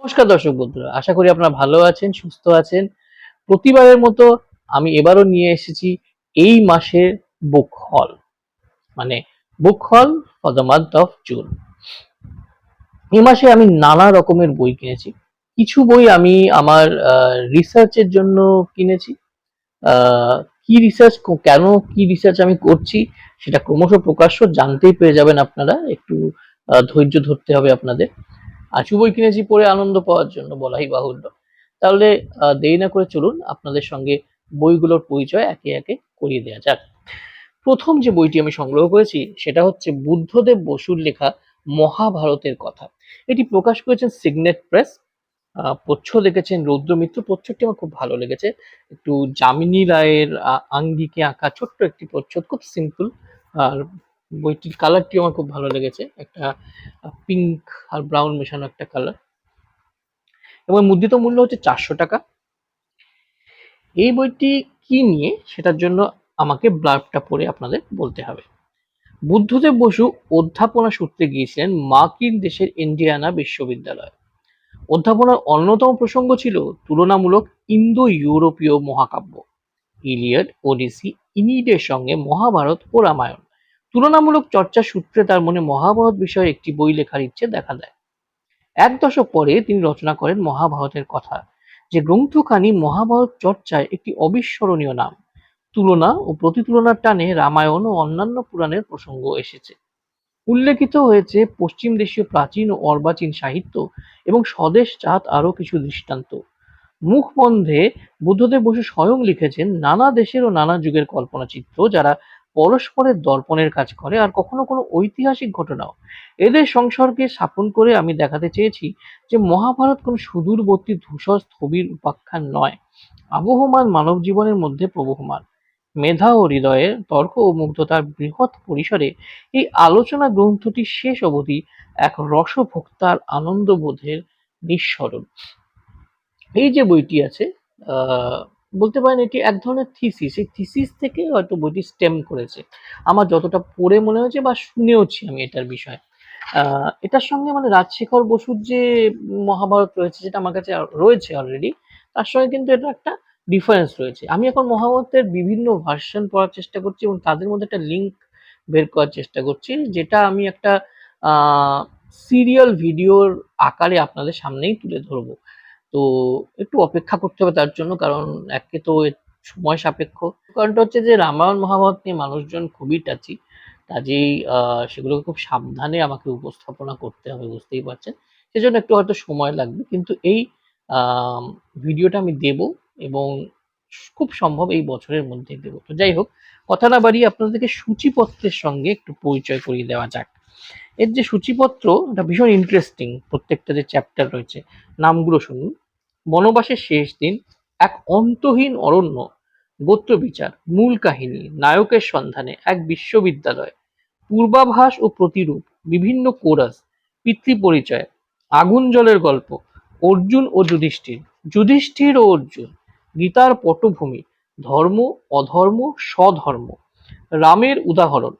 নমস্কার দর্শক বন্ধুরা, আশা করি আপনারা ভালো আছেন, সুস্থ আছেন। প্রতিবারের মতো আমি এবারও নিয়ে এসেছি এই মাসের বুক হল, মানে বুক হল for the month of June. এই মাসে আমি নানা রকমের বই কিনেছি। কিছু বই আমি আমার রিসার্চের জন্য কিনেছি। আহ, কি রিসার্চ, কেন কি রিসার্চ আমি করছি সেটা ক্রমশ প্রকাশ্য, জানতেই পেরে যাবেন আপনারা। একটু ধৈর্য ধরতে হবে আপনাদের। আশু বই কিনেছি পড়ে আনন্দ পাওয়ার জন্য, বলাই বাহুল্য। তাহলে দেরি না করে চলুন আপনাদের সঙ্গে বইগুলোর পরিচয় একে একে করিয়ে দেওয়া যাক। প্রথম যে বইটি আমি সংগ্রহ করেছি সেটা হচ্ছে বুদ্ধদেব বসুর লেখা মহাভারতের কথা। এটি প্রকাশ করেছেন সিগনেট প্রেস। প্রচ্ছদ লিখেছেন রৌদ্র মিত্র। প্রচ্ছদটি আমার খুব ভালো লেগেছে। একটু যামিনী রায়ের আঙ্গিকে আঁকা ছোট্ট একটি প্রচ্ছদ, খুব সিম্পল। আর বইটির কালারটি আমার খুব ভালো লেগেছে, একটা পিঙ্ক আর ব্রাউন মেশানো একটা কালার, এবং মুদ্রিত মূল্য হচ্ছে 400 টাকা। এই বইটি কি নিয়ে সেটার জন্য আমাকে ব্লার্বটা পড়ে আপনাদের বলতে হবে। বুদ্ধদেব বসু অধ্যাপনা সূত্রে গিয়েছিলেন মার্কিন দেশের ইন্ডিয়ানা বিশ্ববিদ্যালয়ে। অধ্যাপনার অন্যতম প্রসঙ্গ ছিল তুলনামূলক ইন্দো ইউরোপীয় মহাকাব্য ইলিয়ড, ওডিসি, ইনিডের সঙ্গে মহাভারত ও রামায়ণ। তুলনামূলক চর্চা সূত্রে তার মনে মহাভারত বিষয়ে একটি বই লেখার ইচ্ছে দেখা দেয়। এক দশক পরে তিনি রচনা করেন মহাভারতের কথা, যে গ্রন্থখানি মহাভারত চর্চায় একটি অবিস্মরণীয় নাম। তুলনা ও প্রতিতুলনার টানে রামায়ণ ও অন্যান্য পুরাণের প্রসঙ্গ এসেছে। উল্লেখিত হয়েছে পশ্চিম দেশীয় প্রাচীন ও অর্বাচীন সাহিত্য এবং স্বদেশজাত আরও কিছু দৃষ্টান্ত। মুখবন্ধে বুদ্ধদেব বসু স্বয়ং লিখেছেন নানা দেশের ও নানা যুগের কল্পনাচিত্র, যারা পরস্পরের দর্পণের কাজ করে, আর কখনো কোনো ঐতিহাসিক ঘটনাও। এদের সংসর্গে স্থাপন করে আমি দেখাতে চেয়েছি যে মহাভারত কোনো সুদূরবর্তী ধূসর স্থবির উপাখ্যান নয়, আবহমান মানব জীবনের মধ্যে প্রবহমান। মেধা ও হৃদয়ের তর্ক ও মুগ্ধতার বৃহৎ পরিসরে এই আলোচনা গ্রন্থটি শেষ অবধি এক রসভোক্তার আনন্দবোধের নিঃসরণ। এই যে বইটি আছে, বলতে পারেন এটি এক ধরনের থিসিস। এই থিসিস থেকে হয়তো বইটি স্টেম করেছে, আমার যতটা পড়ে মনে হয়েছে বা শুনেওছি আমি এটার বিষয়ে। এটার সঙ্গে মানে রাজশেখর বসুর যে মহাভারত রয়েছে, যেটা আমার কাছে রয়েছে অলরেডি, তার সঙ্গে কিন্তু এটা একটা ডিফারেন্স রয়েছে। আমি এখন মহাভারতের বিভিন্ন ভার্সন পড়ার চেষ্টা করছি এবং তাদের মধ্যে একটা লিঙ্ক বের করার চেষ্টা করছি, যেটা আমি একটা সিরিয়াল ভিডিওর আকারে আপনাদের সামনেই তুলে ধরবো। তো একটু অপেক্ষা করতে হবে তার জন্য, কারণ একে তো সময় সাপেক্ষ। কারণটা হচ্ছে যে রামায়ণ মহাভারত নিয়ে মানুষজন খুবই টাচি, কাজেই সেগুলোকে খুব সাবধানে আমাকে উপস্থাপনা করতে হবে, বুঝতেই পারছেন। সেজন্য একটু হয়তো সময় লাগবে, কিন্তু এই ভিডিওটা আমি দেব, এবং খুব সম্ভব এই বছরের মধ্যে দেব। তো যাই হোক, কথা না বাড়িয়ে আপনাদেরকে সূচিপত্রের সঙ্গে একটু পরিচয় করিয়ে দেওয়া যাক। এর যে সূচিপত্র, এটা ভীষণ ইন্টারেস্টিং। প্রত্যেকটা যে চ্যাপ্টার রয়েছে, নামগুলো শুনুন। বনবাসের শেষ দিন, এক অন্তহীন অরণ্য, গোত্র বিচার, মূল কাহিনী, নায়কের সন্ধানে, এক বিশ্ববিদ্যালয়, পূর্বাভাস ও প্রতিরূপ, বিভিন্ন কোরাস, পিতৃ পরিচয়, আগুন জলের গল্প, অর্জুন ও যুধিষ্ঠির, যুধিষ্ঠির ও অর্জুন, গীতার পটভূমি, ধর্ম, অধর্ম, স্বধর্ম, রামের উদাহরণ,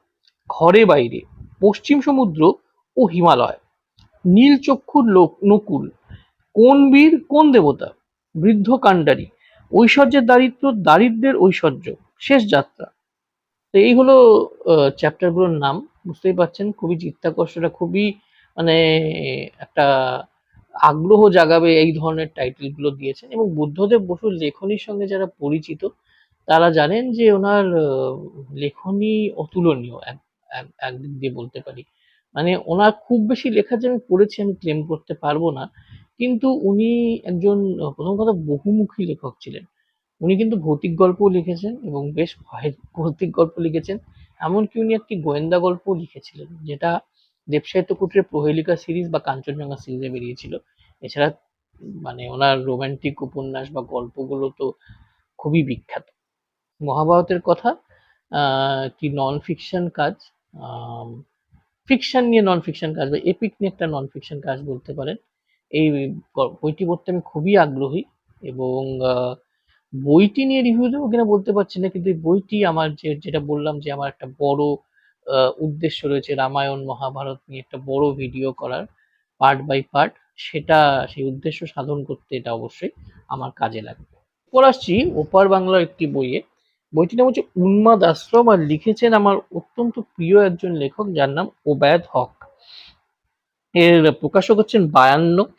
ঘরে বাইরে, পশ্চিম সমুদ্র ও হিমালয়, নীলচক্ষুর নকুল, কোন বীর কোন দেবতা, বৃদ্ধ কাণ্ডারী, ঐশ্বর্যের দারিদ্র, দারিদ্রের ঐশ্বর্য, শেষ যাত্রা। তো এই হলো চ্যাপ্টার গুলোর নাম। বুঝতেই পারছেন খুবই চিত্তাকর্ষক, খুবই মানে একটা আগ্রহ জাগাবে এই ধরনের টাইটেল গুলো দিয়েছেন। এবং বুদ্ধদেব বসুর লেখনীর সঙ্গে যারা পরিচিত তারা জানেন যে ওনার লেখনী অতুলনীয়, একদিক দিয়ে বলতে পারি। মানে ওনার খুব বেশি লেখা যে আমি পড়েছি আমি ক্লেম করতে পারবো না, কিন্তু উনি একজন প্রথম কথা বহুমুখী লেখক ছিলেন। উনি কিন্তু ভৌতিক গল্পও লিখেছেন এবং বেশ ভৌতিক গল্প লিখেছেন। এমনকি উনি একটি গোয়েন্দা গল্পও লিখেছিলেন, যেটা দেবসাহিত্য কুটিরের প্রহেলিকা সিরিজ বা কাঞ্চনজঙ্ঘা সিরিজে বেরিয়েছিল। এছাড়া মানে ওনার রোমান্টিক উপন্যাস বা গল্পগুলো তো খুবই বিখ্যাত। মহাভারতের কথা একটি নন ফিকশন কাজ, ফিকশন নিয়ে নন ফিকশন কাজ বা এপিক নিয়ে একটা নন ফিকশন কাজ বলতে পারেন। এই বইটি পড়তে আমি খুবই আগ্রহী, এবং বইটি নিয়ে রিভিউ দেবো কিনা বলতে পারছি না, কিন্তু এই বইটি আমার যেটা বললাম যে আমার একটা বড় উদ্দেশ্য রয়েছে রামায়ণ মহাভারত নিয়ে একটা বড় ভিডিও করার, পার্ট বাই পার্ট। সেটা সেই উদ্দেশ্য সাধন করতে এটা অবশ্যই আমার কাজে লাগবে। এরপর আসছি ওপার বাংলার একটি বইয়ে। বইটির নাম হচ্ছে উন্মাদ আশ্রম, আর লিখেছেন আমার অত্যন্ত প্রিয় একজন লেখক যার নাম ওবায়দ হক। এর প্রকাশক হচ্ছেন ৫২।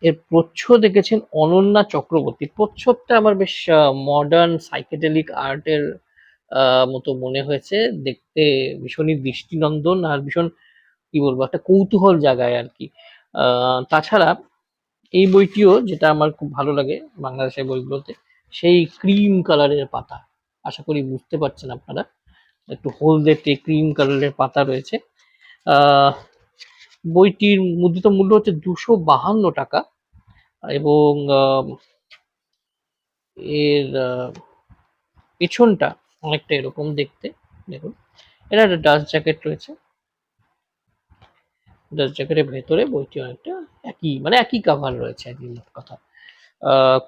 এর প্রচ্ছদ এঁকেছেন অনন্যা চক্রবর্তী। প্রচ্ছদটা আমার বেশ মডার্ন সাইকেডেলিক আর্টের মতো মনে হয়েছে। দেখতে ভীষণই দৃষ্টিনন্দন আর ভীষণ কি বলবো একটা কৌতূহল জাগায় আর কি। তাছাড়া এই বইটিও যেটা আমার খুব ভালো লাগে বাংলাদেশের বইগুলোতে, সেই ক্রিম কালারের পাতা। আশা করি বুঝতে পারছেন আপনারা। একটু হলদেটে ক্রিম কালারের পাতা রয়েছে। আহ বইটির মুদ্রিত মূল্য হচ্ছে ২৫২ টাকা এবং এর পেছনটা অনেকটা এরকম দেখতে। দেখুন, এটা একটা ডাস্ট জ্যাকেট রয়েছে। ডাস্ট জ্যাকেটের ভেতরে বইটি অনেকটা একই, মানে একই কাভার রয়েছে আর কি, মোট কথা।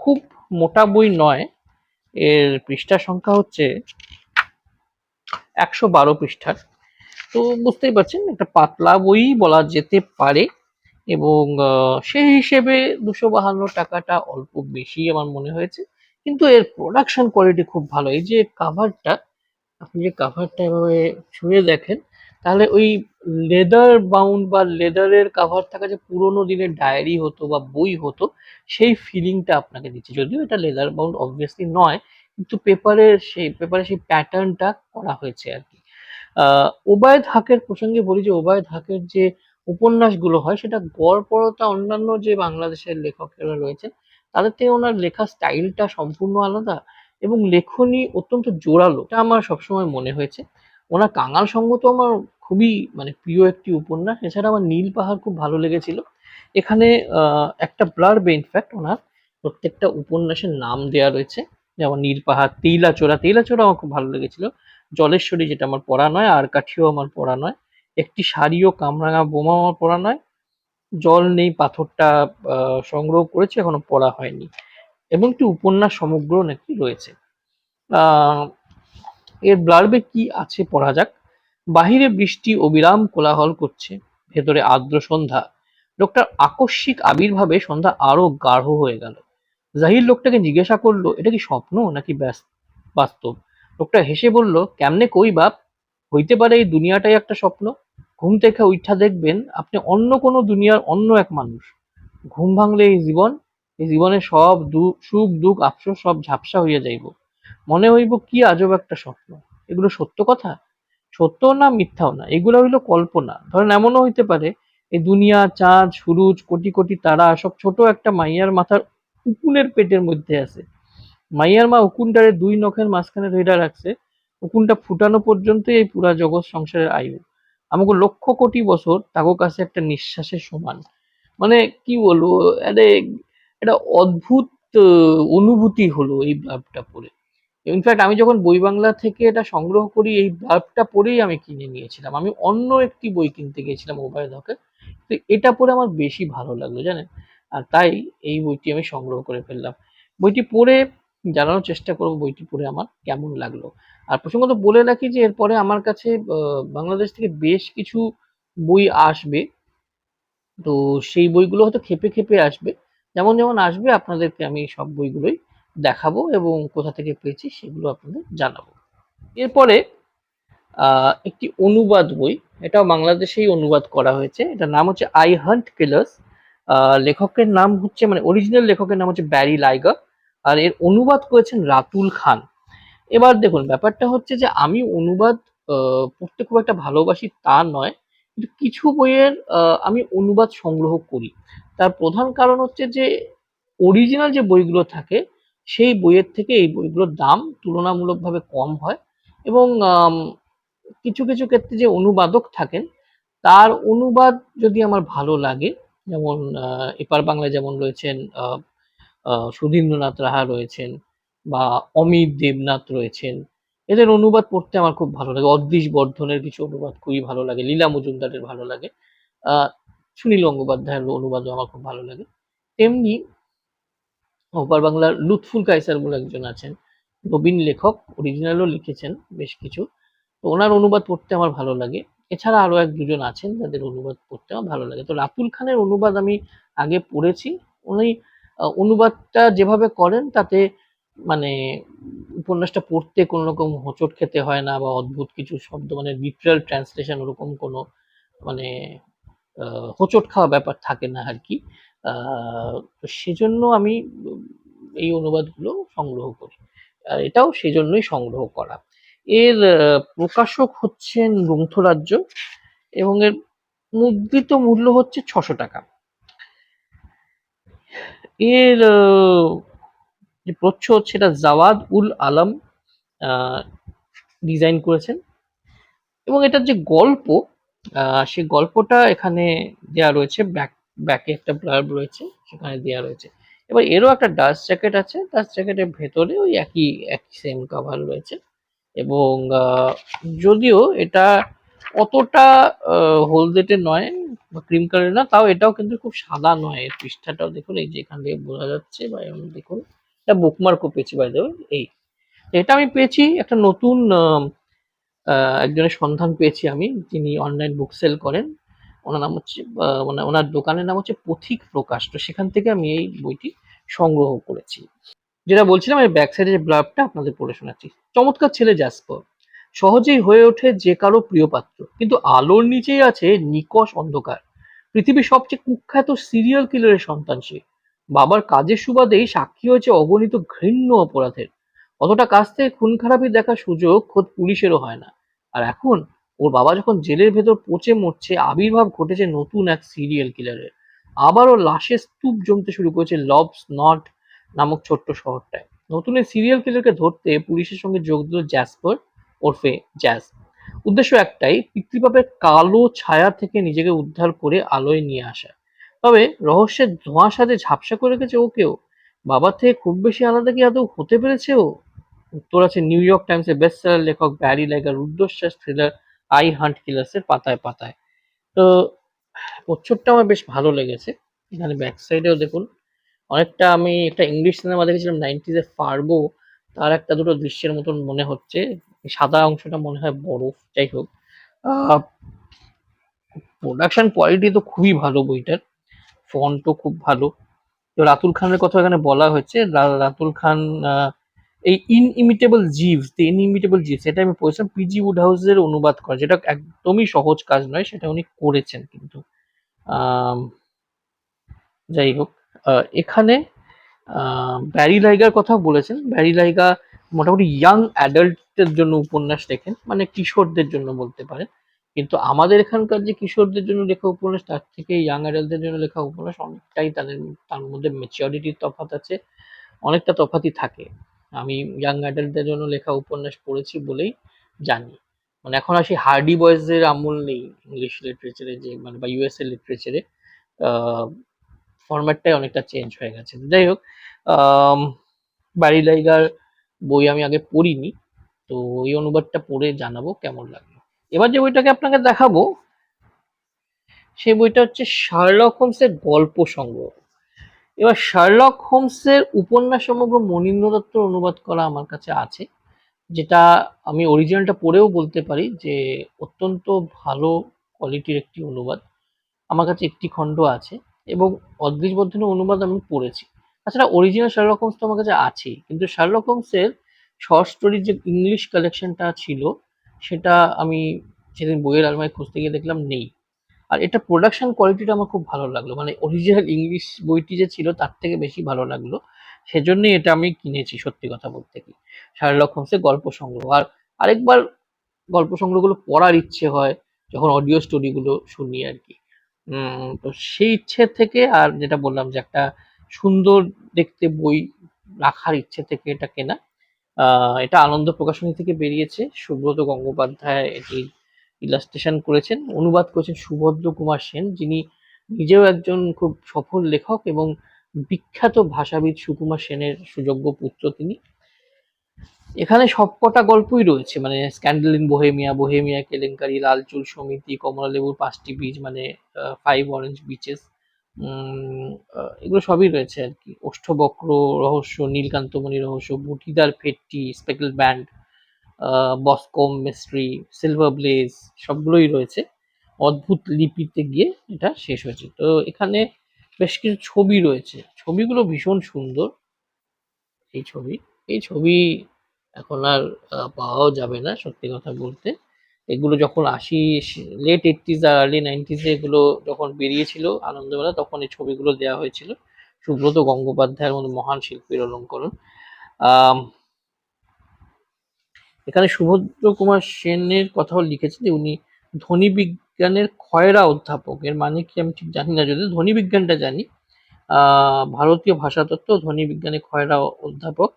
খুব মোটা বই নয়। এর পৃষ্ঠা সংখ্যা হচ্ছে ১১২ পৃষ্ঠার। তো বুঝতেই পারছেন একটা পাতলা বই বলা যেতে পারে এবং সেই হিসেবে ২৫২ টাকাটা অল্প বেশি আমার মনে হয়েছে। কিন্তু এর প্রোডাকশন কোয়ালিটি খুব ভালো। এই যে কাভারটা, আপনি যে কাভারটা এভাবে ছুঁয়ে দেখেন, তাহলে ওই লেদার বাউন্ড বা লেদারের কাভার থাকা যে পুরোনো দিনের ডায়েরি হতো বা বই হতো, সেই ফিলিংটা আপনাকে দিচ্ছে। যদিও এটা লেদার বাউন্ড অবভিয়াসলি নয়, কিন্তু পেপারের সেই প্যাটার্নটা করা হয়েছে আর কি। ওবায়দ হাকের প্রসঙ্গে বলি যে ওবায়দ হাকের যে উপন্যাসগুলো হয় সেটা গড়পড়তা অন্যান্য যে বাংলাদেশের লেখকেরা রয়েছেন তাদের থেকে ওনার লেখার স্টাইলটা সম্পূর্ণ আলাদা এবং লেখনী অত্যন্ত জোরালো। এটা আমার সবসময় মনে হয়েছে। ওনার কাঙাল সঙ্গ তো আমার খুবই মানে প্রিয় একটি উপন্যাস। এছাড়া আমার নীল পাহাড় খুব ভালো লেগেছিল। এখানে একটা ব্লার্বে ইনফ্যাক্ট ওনার প্রত্যেকটা উপন্যাসের নাম দেয়া রয়েছে, যেমন নীল পাহাড়, তেইলাচোরা। তেইলাচোরা আমার খুব ভালো লেগেছিল। জলেশ্বরী, যেটা আমার পড়া নয়, আর কাঠিও আমার পড়া নয়। একটি শাড়ি ও কামরাঙা বোমা আমার পড়া নয়। জল নেই পাথরটা সংগ্রহ করেছি, এখনো পড়া হয়নি। এবং একটি উপন্যাস সমগ্র নাকি রয়েছে। আহ এর ব্লার্বে কি আছে পড়া যাক। বাহিরে বৃষ্টি অবিরাম কোলাহল করছে, ভেতরে আর্দ্র সন্ধ্যা। লোকটার আকস্মিক আবির্ভাবে সন্ধ্যা আরো গাঢ় হয়ে গেল। জাহির লোকটাকে জিজ্ঞাসা করলো, এটা কি স্বপ্ন নাকি বাস্তব? লোকটা হেসে বলল, কেমনে কই বাপ, হইতে পারে এই দুনিয়াটাই একটা স্বপ্ন। ঘুম থেকে উইঠা দেখবেন আপনি অন্য কোনো দুনিয়ার অন্য এক মানুষ। ঘুম ভাঙলে এই জীবনে সব সুখ দুঃখ আফসোস সব ঝাপসা হইয়া যাইব। মনে হইব কি আজব একটা স্বপ্ন। এগুলো সত্য কথা? সত্যও না মিথ্যাও না, এগুলো হইলো কল্পনা। ধরেন এমনও হইতে পারে এই দুনিয়া, চাঁদ, সূরজ, কোটি কোটি তারা সব ছোট একটা মাইয়ার মাথার উকুনের পেটের মধ্যে আছে। মাইয়ার মা উকুনটারে ২ নখের মাঝখানে ধইরা রাখছে। উকুনটা ফুটানো পর্যন্তই এই পুরা জগৎ সংসারের আয়ু। আমাগো লক্ষ কোটি বছর তাগো কাছে একটা নিঃশ্বাসের সমান। মানে কি বলবো, একটা একটা অদ্ভুত অনুভূতি হলো এই ব্লার্বটা পড়ে। ইনফ্যাক্ট আমি যখন বই বাংলা থেকে এটা সংগ্রহ করি এই ব্লার্বটা পড়েই আমি কিনে নিয়েছিলাম। আমি অন্য একটি বই কিনতে গিয়েছিলাম ওবায়দ হকের। তো এটা পড়ে আমার বেশি ভালো লাগলো জানেন? আর তাই এই বইটি আমি সংগ্রহ করে ফেললাম। বইটি পড়ে জানানোর চেষ্টা করব বইটি পড়ে আমার কেমন লাগলো। আর প্রসঙ্গত বলে রাখি যে এরপরে আমার কাছে বাংলাদেশ থেকে বেশ কিছু বই আসবে। তো সেই বইগুলো হয়তো ক্ষেপে ক্ষেপে আসবে। যেমন আসবে আপনাদেরকে আমি সব বইগুলোই দেখাবো এবং কোথা থেকে পেয়েছি সেগুলো আপনাদের জানাবো। এরপরে একটি অনুবাদ বই, এটাও বাংলাদেশেই অনুবাদ করা হয়েছে। এটার নাম হচ্ছে আই হান্ট কিলার্স। লেখকের নাম হচ্ছে, মানে অরিজিনাল লেখকের নাম হচ্ছে ব্যারি লাইগার, আর এর অনুবাদ করেছেন রাতুল খান। এবার দেখুন ব্যাপারটা হচ্ছে যে আমি অনুবাদ পড়তে খুব একটা ভালোবাসি তা নয়, কিন্তু কিছু বইয়ের আমি অনুবাদ সংগ্রহ করি। তার প্রধান কারণ হচ্ছে যে অরিজিনাল যে বইগুলো থাকে সেই বইয়ের থেকে এই বইগুলোর দাম তুলনামূলকভাবে কম হয় এবং কিছু কিছু ক্ষেত্রে যে অনুবাদক থাকেন তার অনুবাদ যদি আমার ভালো লাগে, যেমন এপার বাংলায় যেমন রয়েছেন সুধীন্দ্রনাথ রাহা রয়েছেন বা অমিত দেবনাথ রয়েছেন, এদের অনুবাদ পড়তে আমার খুব ভালো লাগে। অদৃশ বর্ধনের কিছু অনুবাদ খুবই ভালো লাগে, লীলা মজুমদারের ভালো লাগে, সুনীল গঙ্গোপাধ্যায়ের অনুবাদও আমার খুব ভালো লাগে। তেমনি ওপার বাংলার লুৎফুল কায়সার বলে একজন আছেন, নবীন লেখক, অরিজিনালও লিখেছেন বেশ কিছু। তো ওনার অনুবাদ পড়তে আমার ভালো লাগে। এছাড়া আরো এক দুজন আছেন যাদের অনুবাদ পড়তে আমার ভালো লাগে। তো রাতুল খানের অনুবাদ আমি আগে পড়েছি। উনি অনুবাদটা যেভাবে করেন তাতে মানে উপন্যাসটা পড়তে কোনো রকম হোঁচট খেতে হয় না বা অদ্ভুত কিছু শব্দ মানে লিটারাল ট্রান্সলেশন ওরকম কোনো মানে হোঁচট খাওয়া ব্যাপার থাকে না আর কি। তো সেজন্য আমি এই অনুবাদগুলো সংগ্রহ করি। আর এটাও সেজন্যই সংগ্রহ করা। এর প্রকাশক হচ্ছেন গ্রন্থরাজ্য এবং এর মুদ্রিত মূল্য হচ্ছে ৬০০ টাকা। এর যে প্রচ্ছদ সেটা জাওয়াদ উল আলম ডিজাইন করেছেন এবং এটার যে গল্প সেই গল্পটা এখানে দেয়া রয়েছে, ব্যাকে একটা ব্লার্ব রয়েছে সেখানে দেয়া রয়েছে। এবার এরও একটা ডাস্ট জ্যাকেট আছে, ডাস্ট জ্যাকেটের ভেতরে ওই একই সেম কভার রয়েছে এবং যদিও এটা অতটা হলদেটে নয় বা ক্রিম কালার না, তাও এটাও কিন্তু খুব সাদা নয়। এর পৃষ্ঠাটাও দেখুন, এই যে এখান থেকে বোঝা যাচ্ছে বা দেখুন এটা বুকমার্কও পেয়েছি বাই দ্য ওয়ে। এই এটা আমি পেয়েছি একটা নতুন একজনের সন্ধান পেয়েছি আমি, যিনি অনলাইন বুক সেল করেন। ওনার নাম হচ্ছে মানে ওনার দোকানের নাম হচ্ছে পথিক প্রকাশ। তো সেখান থেকে আমি এই বইটি সংগ্রহ করেছি। যেটা বলছিলাম এই ব্যাক সাইডের যে ব্লার্বটা আপনাদের পড়ে শোনাচ্ছি। চমৎকার ছেলে জ্যাসপার, সহজেই হয়ে ওঠে যে কারো প্রিয় পাত্র, কিন্তু আলোর নিচেই আছে নিকষ অন্ধকার। পৃথিবীর সবচেয়ে কুখ্যাত সিরিয়াল কিলারের সন্তান সে। বাবার কাজের সুবাদেই সাক্ষী হয়েছে অগণিত ঘৃণ্য অপরাধের। অতটা কাছ থেকে খুন খারাপি দেখার সুযোগ খোদ পুলিশেরও হয় না। আর এখন ওর বাবা যখন জেলের ভেতর পচে মরছে, আবির্ভাব ঘটেছে নতুন এক সিরিয়াল কিলারের। আবারও লাশের স্তূপ জমতে শুরু করেছে লবস নট নামক ছোট্ট শহরটায়। নতুন এই সিরিয়াল কিলারকে ধরতে পুলিশের সঙ্গে যোগ দিল জ্যাসপার ওরফে জ্যাজ। উদ্দেশ্য একটাই, পিতৃপাপের কালো ছায়া থেকে নিজেকে উদ্ধার করে আলোয় নিয়ে আসা। তবে রহস্যের ধোঁয়াশা যে ঝাপসা করে রেখেছে ওকেও। বাবার থেকে খুব বেশি আলাদা কি আদৌ হতে পেরেছে ও? উত্তর আছে নিউ ইয়র্ক টাইমসের বেস্টসেলার লেখক ব্যারি লাইগার রুদ্ধশ্বাস থ্রিলার আই হান্ট কিলার্সের পাতায় পাতায়। তো প্রচ্ছদটা আমার বেশ ভালো লেগেছে। এখানে ব্যাক সাইডেও দেখুন অনেকটা আমি একটা ইংলিশ সিনেমা দেখেছিলাম 90s এর ফার্গো, তার একটা দুটো দৃশ্যের মতন মনে হচ্ছে। সাদা অংশটা মনে হয় বরফ। যাই হোক, প্রোডাকশন কোয়ালিটি তো খুবই ভালো বইটার, ফন্টও খুব ভালো। তো রাতুল খানের কথা এখানে বলা হয়েছে। রাতুল খান এই ইনইমিটেবল জিভস এটা আমি পড়েছিলাম, পিজি উডহাউসের অনুবাদ করা, যেটা একদমই সহজ কাজ নয়, সেটা উনি করেছেন কিন্তু। আম, যাই হোক, এখানে ব্যারি লাইগার কথা বলেছেন। ব্যারি লাইগা মোটামুটি ইয়াং অ্যাডাল্টদের জন্য উপন্যাস লেখেন, মানে কিশোরদের জন্য বলতে পারেন। কিন্তু আমাদের এখানকার যে কিশোরদের জন্য লেখা উপন্যাস তার থেকে ইয়াং অ্যাডাল্টদের জন্য লেখা উপন্যাস অনেকটাই তার মধ্যে ম্যাচিওরিটির তফাৎ আছে, অনেকটা তফাৎই থাকে। আমি ইয়াং অ্যাডাল্টদের জন্য লেখা উপন্যাস পড়েছি বলেই জানি। মানে এখন আর সেই হার্ডি বয়েজের আমল নেই ইংলিশ লিটারেচারে, যে মানে বা ইউএস এর লিটারেচারে। ফরম্যাটটাই অনেকটা চেঞ্জ হয়ে গেছে। যাই হোক, আম, বারি লাইগার বই আমি আগে পড়িনি, তো এই অনুবাদটা পড়ে জানাবো কেমন লাগলো। এবার যে বইটাকে আপনাকে দেখাবো সেই বইটা হচ্ছে শার্লক হোমসের গল্প সংগ্রহ। এবার শার্লক হোমসের উপন্যাস সমগ্র মনীন্দ্র দত্তর অনুবাদ করা আমার কাছে আছে, যেটা আমি অরিজিনালটা পড়েও বলতে পারি যে অত্যন্ত ভালো কোয়ালিটির একটি অনুবাদ। আমার কাছে একটি খণ্ড আছে এবং অদৃশ বর্ধনের অনুবাদ আমি পড়েছি। তাছাড়া অরিজিনাল শার্লক হোমস তো আমার কাছে আছেই, কিন্তু শার্লক হোমসের শর্ট স্টোরির যে ইংলিশ কালেকশনটা ছিল সেটা আমি সেদিন বইয়ের আলমারি খুঁজতে গিয়ে দেখলাম নেই। আর এটা প্রোডাকশন কোয়ালিটিটা আমার খুব ভালো লাগলো, মানে অরিজিনাল ইংলিশ বইটি যে ছিল তার থেকে বেশি ভালো লাগলো। সেজন্যই এটা আমি কিনেছি, সত্যি কথা বলতে কি, শার্লক হোমসের গল্প সংগ্রহ। আর আরেকবার গল্প সংগ্রহগুলো পড়ার ইচ্ছে হয় যখন অডিও স্টোরিগুলো শুনি আর কি। তো সেই ইচ্ছে থেকে, আর যেটা বললাম যে একটা সুন্দর দেখতে বই রাখার ইচ্ছে থেকে এটা কেনা। এটা আনন্দ প্রকাশনী থেকে বেরিয়েছে। সুব্রত গঙ্গোপাধ্যায় এটি ইলাস্ট্রেশন করেছেন, অনুবাদ করেছেন সুভদ্র কুমার সেন, যিনি নিজেও একজন খুব সফল লেখক এবং বিখ্যাত ভাষাবিদ সুকুমার সেনের সুযোগ্য পুত্র তিনি। এখানে সবকটা গল্পই রয়েছে, মানে স্ক্যান্ডাল ইন বোহেমিয়া, বোহেমিয়া কেলেঙ্কারি, লাল চুল সমিতি, কমলালেবুর ৫টি বীজ মানে 5 অরেঞ্জ বিচেস, এগুলো সবই রয়েছে আর কি। অষ্টবক্র রহস্য, নীলকান্তমণি রহস্য, বুটিদার ফেটটি, স্পেকল ব্যান্ড, বসকম মিস্ট্রি, সিলভার ব্লেজ সবগুলোই রয়েছে। অদ্ভুত লিপিতে গিয়ে এটা শেষ হয়েছে। তো এখানে বেশ কিছু ছবি রয়েছে, ছবিগুলো ভীষণ সুন্দর। এই ছবি এই ছবি এখন আর পাওয়াও যাবে না সত্যি কথা বলতে। এগুলো যখন আশি লেট এইটিজ আর আর্লি নাইনটিজে এগুলো যখন বেরিয়েছিল আনন্দমেলা, তখন এই ছবিগুলো দেওয়া হয়েছিল। সুব্রত গঙ্গোপাধ্যায়ের মতো মহান শিল্পীর অলঙ্করণ। আম, এখানে সুভদ্র কুমার সেনের কথাও লিখেছে যে উনি ধ্বনি বিজ্ঞানের খয়রা অধ্যাপক। এর মানে কি আমি ঠিক জানি না, যদি ধ্বনি বিজ্ঞানটা জানি। ভারতীয় ভাষাতত্ত্ব ও ধ্বনি বিজ্ঞানে খয়রা অধ্যাপক,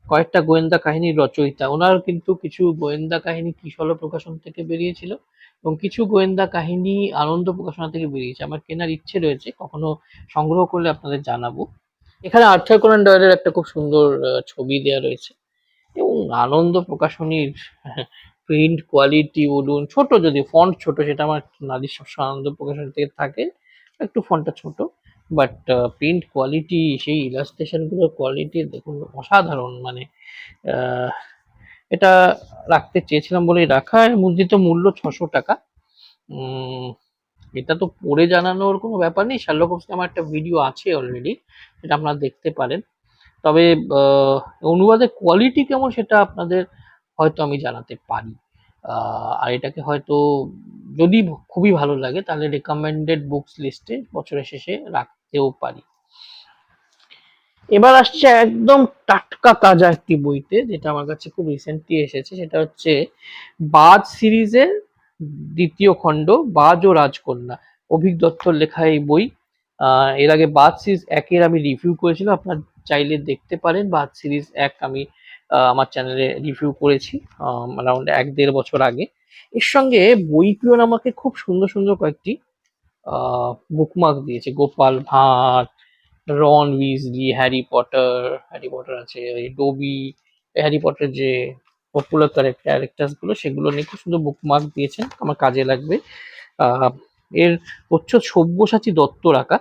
কয়েকটা গোয়েন্দা কাহিনীর রচয়িতা। ওনার কিন্তু কিছু গোয়েন্দা কাহিনী কিশলয় প্রকাশন থেকে বেরিয়েছিল এবং কিছু গোয়েন্দা কাহিনী আনন্দ প্রকাশনা থেকে বেরিয়েছে। আমার কেনার ইচ্ছে রয়েছে, কখনো সংগ্রহ করলে আপনাদের জানাবো। এখানে আর্থার কোনান ডয়েলের একটা খুব সুন্দর ছবি দেওয়া রয়েছে এবং আনন্দ প্রকাশনীর প্রিন্ট কোয়ালিটি বলুন, ছোট যদি ফন্ট ছোট, সেটা আমার নারী সবসময় আনন্দ প্রকাশনী থেকে থাকে, একটু ফন্টটা ছোট, বাট প্রিন্ট কোয়ালিটি, সেই ইলাস্ট্রেশন গুলোর কোয়ালিটি দেখুন অসাধারণ। মানে আহ, এটা রাখতে চেয়েছিলাম বলেই রাখা। মুদ্রিত মূল্য 600 টাকা। উম, এটা তো পড়ে জানানোর কোনো ব্যাপার নেই, শার্লক হোমস আমার একটা ভিডিও আছে অলরেডি, সেটা আপনারা দেখতে পারেন। তবে অনুবাদের কোয়ালিটি কেমন সেটা আপনাদের হয়তো আমি জানাতে পারি। আর এটাকে হয়তো যদি খুবই ভালো লাগে তাহলে রেকমেন্ডেড বুকস লিস্টে বছরের শেষে রাখতেও পারি। এবার আসছে একদম টাটকা তাজা একটি বইতে, যেটা আমার কাছে খুব রিসেন্টলি এসেছে। সেটা হচ্ছে বাজ সিরিজের দ্বিতীয় খণ্ড, বাজ ও রাজকন্যা। অভিক দত্তর লেখা এই বই। এর আগে বাজ সিরিজ একের আমি রিভিউ করেছিলাম, আপনার চাইলে দেখতে পারেন। বাজ সিরিজ এক আমি আমার চ্যানেলে রিভিউ করেছি অ্যারাউন্ড 1-1.5 বছর আগে। এর সঙ্গে বইপিয়ন আমাকে খুব সুন্দর সুন্দর কয়েকটি বুকমার্ক দিয়েছে। Gopal Bhar, Ron Weasley, Harry Potter আছে, ওই ডোবি, হ্যারি পটার যে পপুলার ক্যারেক্টার্স গুলো সেগুলো নিয়ে খুব সুন্দর বুকমার্ক দিয়েছেন, আমার কাজে লাগবে। আহ, এর প্রচ্ছদ সব্যসাচী দত্তর আঁকা।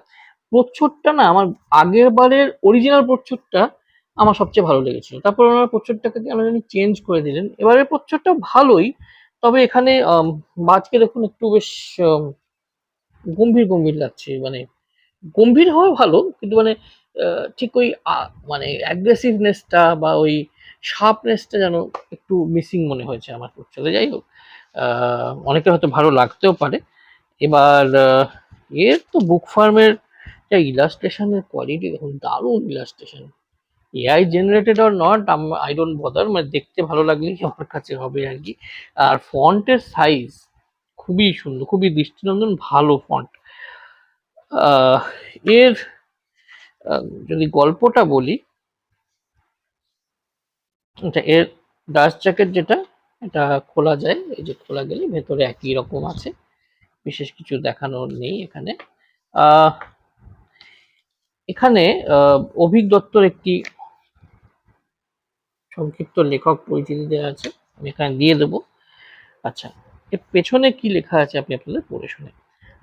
প্রচ্ছদটা না আমার আগের বারের অরিজিনাল প্রচ্ছদটা আমার সবচেয়ে ভালো লেগেছিল, তারপর ওনার প্রচ্ছদটাকে কেন জানি চেঞ্জ করে দিলেন। এবারের প্রচ্ছদটা ভালোই, তবে এখানে বাজকে দেখুন একটু বেশ গম্ভীর গম্ভীর লাগছে। মানে গম্ভীর হওয়া ভালো, কিন্তু মানে ঠিক ওই মানে অ্যাগ্রেসিভনেসটা বা ওই শার্পনেসটা যেন একটু মিসিং মনে হয়েছে আমার চলে। যাই হোক, অনেকের হয়তো ভালো লাগতেও পারে। এবার এর তো বুক ফার্মের যা ইলাস্ট্রেশনের কোয়ালিটি দেখুন, দারুণ illustration. AI generated or not, I don't bother, মানে দেখতে ভালো লাগলেই আমার কাছে হবে আর কি। আর ফন্টের সাইজ খুবই সুন্দর, খুবই দৃষ্টিনন্দন, ভালো ফন্ট। আহ, এর যদি গল্পটা বলি, আচ্ছা, এর ডাস্ট জ্যাকেট যেটা, এটা খোলা যায়, এই যে খোলা গেলে ভেতরে একই রকম আছে, বিশেষ কিছু দেখানোর নেই এখানে। আহ, এখানে অভিক দত্তর একটি সংক্ষিপ্ত লেখক পরিচিতি দেওয়া আছে, আমি এখানে দিয়ে দেবো। আচ্ছা, এর পেছনে কি লেখা আছে আপনি আপনাদের পড়ে শুনে।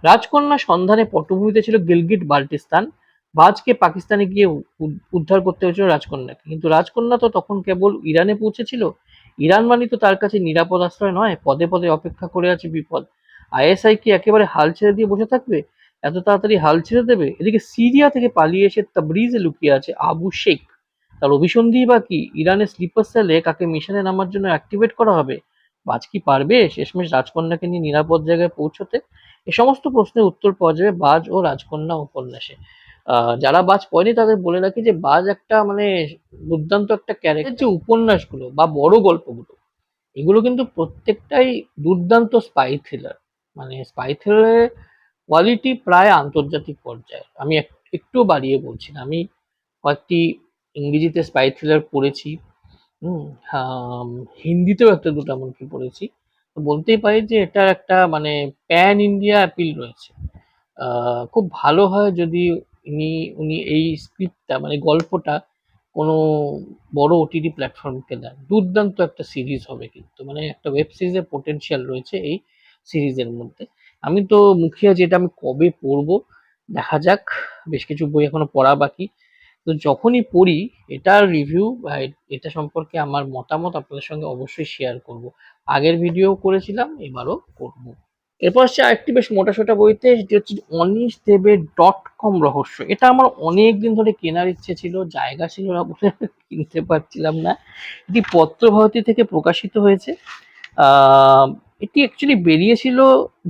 রাজকন্যা সন্ধানে পটভূমিতে ছিল গিলগিট বাল্টিস্তান। বাজকে পাকিস্তানে গিয়ে উদ্ধার করতে হয়েছিল রাজকন্যাকে, কিন্তু রাজকন্যা তো তখন কেবল ইরানে পৌঁছেছিল। ইরান মানে তো তার কাছে নিরাপদ আশ্রয় নয়, পদে পদে অপেক্ষা করে আছে বিপদ। আইএসআই কি একেবারে হাল ছেড়ে দিয়ে বসে থাকবে? এত তাড়াতাড়ি হাল ছেড়ে দেবে? এদিকে সিরিয়া থেকে পালিয়ে এসে তাবরিজে লুকিয়ে আছে আবু শেখ, তার অভিসন্ধি বা কি? ইরানের স্লিপার সেলে কাকে মিশনে নামার জন্য অ্যাক্টিভেট করা হবে? বাজ কি পারবে শেষমেশ রাজকন্যাকে নিয়ে নিরাপদ জায়গায় পৌঁছতে? এ সমস্ত প্রশ্নের উত্তর পাওয়া যাবে বাজ ও রাজকন্যা উপন্যাসে। যারা বাজ পড়েনি তাদের বলে রাখি যে বাজ একটা মানে দুর্দান্ত একটা ক্যারেক্টার। যে উপন্যাসগুলো বা বড় গল্পগুলো, এগুলো কিন্তু প্রত্যেকটাই দুর্দান্ত স্পাই থ্রিলার। মানে স্পাই থ্রিলারের কোয়ালিটি প্রায় আন্তর্জাতিক পর্যায়ে। আমি একটু বাড়িয়ে বলছি না, আমি কয়েকটি ইংরেজিতে স্পাই থ্রিলার পড়েছি, হুম, হিন্দিতেও একটা দুটো এমনকি পড়েছি। তো বলতেই পারি যে এটার একটা মানে প্যান ইন্ডিয়া অ্যাপিল রয়েছে। খুব ভালো হয় যদি উনি উনি এই স্ক্রিপ্টটা মানে গল্পটা কোনো বড় ওটিটি প্ল্যাটফর্মকে দেন। দুর্দান্ত একটা সিরিজ হবে, কিন্তু মানে একটা ওয়েব সিরিজের পোটেনশিয়াল রয়েছে এই সিরিজের মধ্যে। আমি তো মুখিয়ে, যেটা আমি কবে পড়বো দেখা যাক, বেশ কিছু বই এখনো পড়া বাকি। তো যখনই পড়ি এটার রিভিউ বা এটা সম্পর্কে আমার মতামত আপনাদের সঙ্গে অবশ্যই শেয়ার করব। আগের ভিডিও করেছিলাম, এবারও করব। এরপর আসছে আরেকটি বেশ মোটাসোটা বইতে, যেটি হচ্ছে অনীশ দেবের .com রহস্য। এটা আমার অনেক দিন ধরে কেনার ইচ্ছে ছিল, জায়গা ছিল না বলে কিনতে পারছিলাম না। এটি পত্রভারতী থেকে প্রকাশিত হয়েছে। এটি অ্যাকচুয়ালি বেরিয়েছিল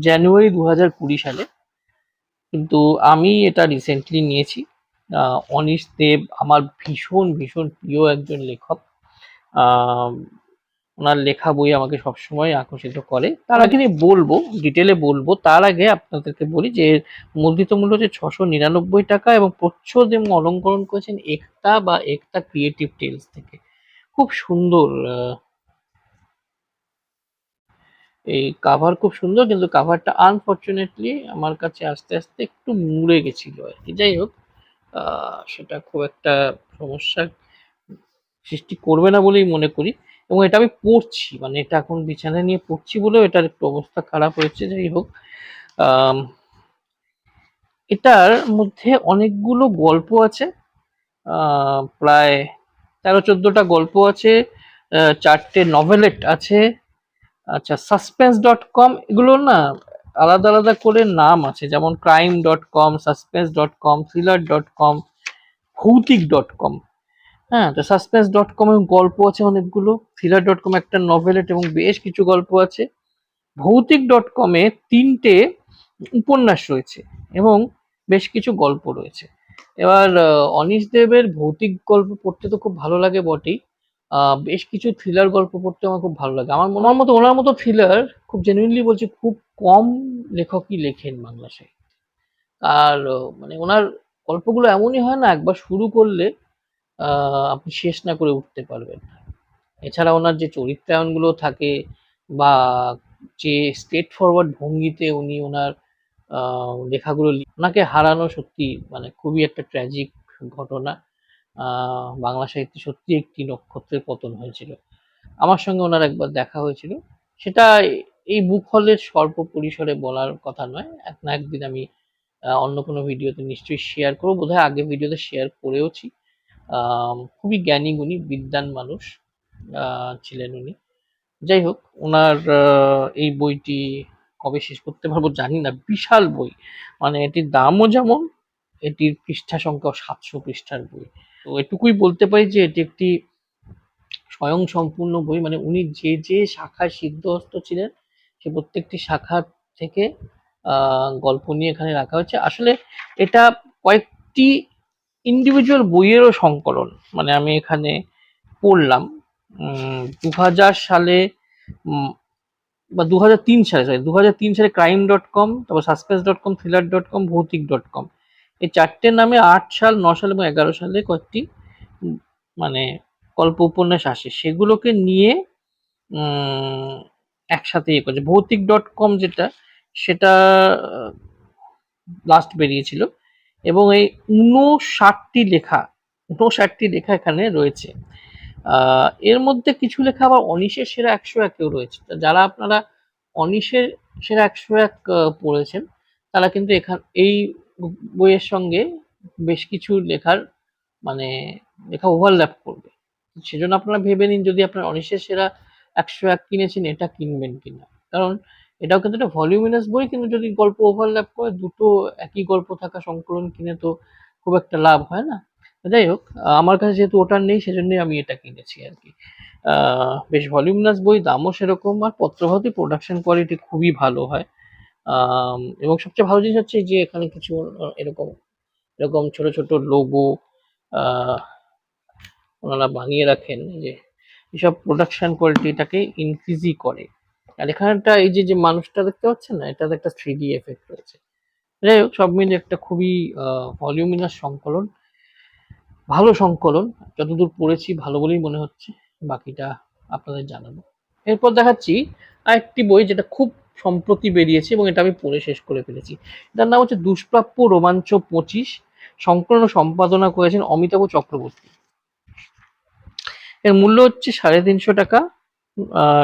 জানুয়ারি 2020 সালে, কিন্তু আমি এটা রিসেন্টলি নিয়েছি। অনীশ দেব আমার ভীষণ ভীষণ প্রিয় একজন লেখক। ওনার লেখা বই আমাকে সবসময় আকর্ষিত করে। তার আগে নিয়ে বলবো, ডিটেলে বলবো, তার আগে আপনাদেরকে বলি যে মুদ্রিত মূল্য হচ্ছে 699 টাকা এবং প্রচ্ছদ এবং অলঙ্করণ করেছেন একতা বা একতা ক্রিয়েটিভ টেলস থেকে। খুব সুন্দর, এই কাভার খুব সুন্দর, কিন্তু কাভারটা আনফরচুনেটলি আমার কাছে আস্তে আস্তে একটু মুড়ে গেছিল আর কি। যাই হোক, সেটা খুব একটা সমস্যার সৃষ্টি করবে না বলেই মনে করি। এবং এটা আমি পড়ছি, মানে এটা এখন বিছানায় নিয়ে পড়ছি বলেও এটার একটু অবস্থা খারাপ হয়েছে। যাই হোক, এটার মধ্যে অনেকগুলো গল্প আছে, প্রায় 13-14টা গল্প আছে, 4টে নভেলেট আছে। আচ্ছা, suspense.com এগুলো না আলাদা আলাদা করে নাম আছে, যেমন crime.com, suspense.com, thriller.com, ভৌতিক.com। হ্যাঁ, তো suspense.com এর গল্প আছে অনেকগুলো, thriller.com একটা নভেলেট এবং বেশ কিছু গল্প আছে, ভৌতিক.com এ 3টে উপন্যাস রয়েছে এবং বেশ কিছু গল্প রয়েছে। এবার অনীশ দেবের ভৌতিক গল্প পড়তে তো খুব ভালো লাগে বটেই, বেশ কিছু থ্রিলার গল্প পড়তে আমার খুব ভালো লাগে। আমার মনের মতো ওনার মতো থ্রিলার, খুব জেনুইনলি বলছি, খুব কম লেখকই লেখেন বাংলা সাহিত্যে। আর মানে ওনার গল্পগুলো এমনই হয় না, একবার শুরু করলে আপনি শেষ না করে উঠতে পারবেন না। এছাড়া ওনার যে চরিত্রায়নগুলো থাকে বা যে স্ট্রেট ফরওয়ার্ড ভঙ্গিতে উনি ওনার লেখাগুলো ওনাকে হারানো সত্যি মানে খুবই একটা ট্র্যাজিক ঘটনা। বাংলা সাহিত্যে সত্যি একটি নক্ষত্রের পতন হয়েছিল। আমার সঙ্গে ওনার একবার দেখা হয়েছিল, সেটা এই বুক হলের স্বল্প পরিসরে বলার কথা নয়। এক না একদিন আমি অন্য কোনো ভিডিওতে নিশ্চয়ই শেয়ার করবো, বোধহয় আগের ভিডিওতে শেয়ার করেওছি। খুবই জ্ঞানী গুণী বিদ্বান মানুষ ছিলেন উনি। যাই হোক, ওনার এই বইটি কবে শেষ করতে পারবো জানি না, বিশাল বই, মানে এটির দামও যেমন, এটির পৃষ্ঠা সংখ্যাও 700 পৃষ্ঠার বই। তো এটুকুই বলতে পারি যে এটি একটি স্বয়ং সম্পূর্ণ বই, মানে উনি যে যে শাখায় সিদ্ধহস্ত ছিলেন সে প্রত্যেকটি শাখা থেকে গল্প নিয়ে এখানে রাখা হয়েছে। আসলে এটা কয়েকটি ইন্ডিভিজুয়াল বইয়েরও সংকলন, মানে আমি এখানে পড়লাম 2000 সালে বা 2003 সালে, সরি 2003 সালে crime.com, তারপর suspense.com, thriller.com, ভৌতিক.com, এই 4টে নামে 8 সাল, 9 সাল এবং 11 সালে কয়েকটি মানে গল্প উপন্যাস আসে, সেগুলোকে নিয়ে একসাথে ইয়ে করছে। ভৌতিক.com যেটা, সেটা লাস্ট বেরিয়েছিল এবং এই 59টি লেখা এখানে রয়েছে। এর মধ্যে কিছু লেখা আবার অনীশের সেরা 101-এও রয়েছে। যারা আপনারা অনীশের সেরা 101 পড়েছেন, তারা কিন্তু এই বইয়ের সঙ্গে বেশ কিছু মানে লেখা ওভারল্যাপ করবে। সেজন্য আপনারা ভেবে নিন, যদি আপনার অনীশের সেরা 101 কিনেছেন, এটা কিনবেন কিনা। কারণ এটাও কিন্তু একটা ভলিউমিনাস বই, কিন্তু যদি গল্প ওভারল্যাপ করে, দুটো একই গল্প থাকা সংকলন কিনে তো খুব একটা লাভ হয় না। যাই হোক, আমার কাছে যেহেতু ওটার নেই, সেজন্যই আমি এটা কিনেছি আর কি। বেশ ভলিউমিনাস বই, দামও সেরকম, আর পত্রভারতী প্রোডাকশন কোয়ালিটি খুবই ভালো হয়। এবং সবচেয়ে ভালো জিনিস হচ্ছে যে এখানে কিছু এরকম এরকম ছোট ছোট লোগো ওনারা বানিয়ে রাখেন, যে এসব প্রোডাকশন কোয়ালিটিটাকে ইনক্রিজই করে। আর এখানটা এই যে মানুষটা দেখতে পাচ্ছেন না, এটাতে একটা 3D এফেক্ট রয়েছে। যাই হোক, সব মিলে একটা খুবই ভলিউমিনাস সংকলন, ভালো সংকলন। যতদূর পড়েছি ভালো বলেই মনে হচ্ছে, বাকিটা আপনাদের জানাবো। এরপর দেখাচ্ছি আরেকটি বই, যেটা খুব সম্প্রতি বেরিয়েছে এবং এটা আমি পড়ে শেষ করে ফেলেছি। এটার নাম হচ্ছে দুষ্প্রাপ্য রোমাঞ্চ 25, সংকলন ও সম্পাদনা করেছেন অমিতাভ চক্রবর্তী। এর মূল্য হচ্ছে 350 টাকা